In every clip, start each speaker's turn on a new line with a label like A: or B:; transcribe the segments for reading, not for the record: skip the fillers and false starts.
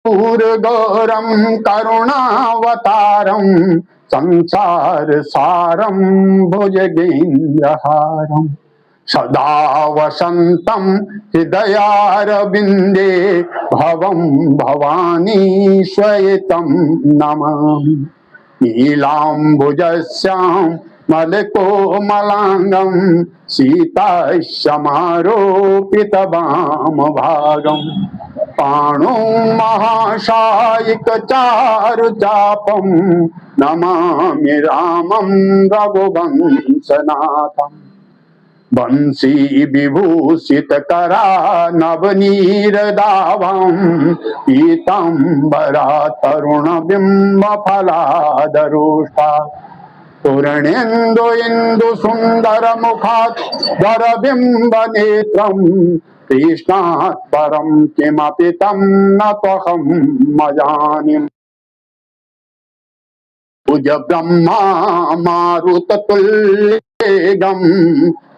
A: कर्पूर गौरम करुणावतारम संसार सारम भुजगेन्द्रहारम सदा वसंतम हृदयारविंदे भवम भवानी श्वेतं नमामि नीलाम्बुजस्यां मलकोमलांगं सीताश्यमारोपितवामभागं पाणौ महाशायिकचारुचापं नमामि रामं रघुवंशनाथम् बंसी विभूषित करा नवनीरदावं पीतांबरा तरुण बिंब फलादरुष्टा पूर्णेन्दु इंदु सुंदर मुखात् वर बिंब नेत्रं कृष्णात् परं किमपि तं न त्वहं मजानिम् भुज ब्रह्मा मारुततुल्यवेगं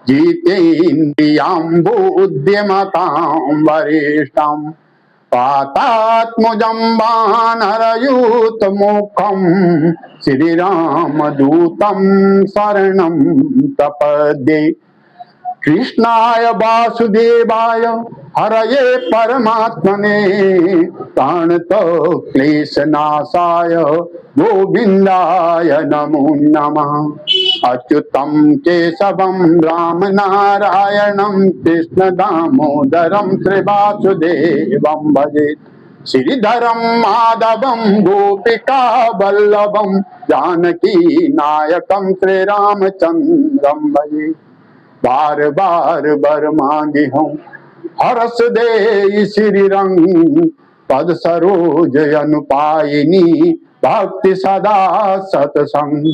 A: जितेन्द्रियाम्बुद्यमतां वरिष्ठं पातात्मजं वानरयूतमुखं श्रीरामदूतं शरणं प्रपद्ये कृष्णाय वासुदेवाय हरये परमात्मने प्रणतो क्लेशनाशाय गोविंदाय नमो नमः अच्युतं केशवं राम नारायणं कृष्ण दामोदरं श्रीवासुदेवं भजे श्रीधरं माधवं गोपिका वल्लभं जानकी नायकं श्रीरामचंद्रं भजे बार बार बर मांगे हूँ हरस दे श्री रंग पद सरोज अनुपायिनी भक्ति सदा सतसंग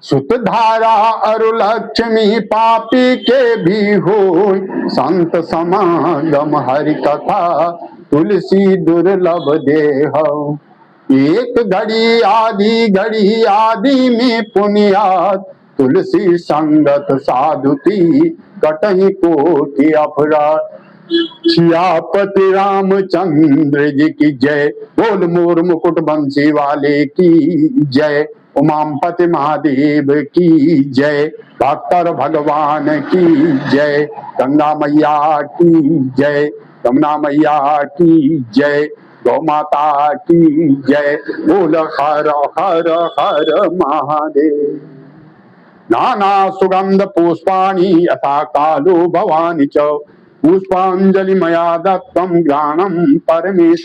A: सुत धारा अरु लक्ष्मी पापी के भी हो संत समागम हरि कथा तुलसी दुर्लभ देह एक घड़ी आदि में पुनियात तुलसी संगत साधुती कटही कोटि अपराध सियापति रामचंद्र जी की जय बोल मोर मुकुट बंसी वाले की जय उमापति महादेव की जय भक्तर भगवान की जय गंगा मैया की जय यमुना मैया की जय गौ माता की जय बोल हर हर हर महादेव नाना सुगंध पुष्पाणि यथा कालो भवानी च पुष्पांजलि मया दत्तम ज्ञानम परमेश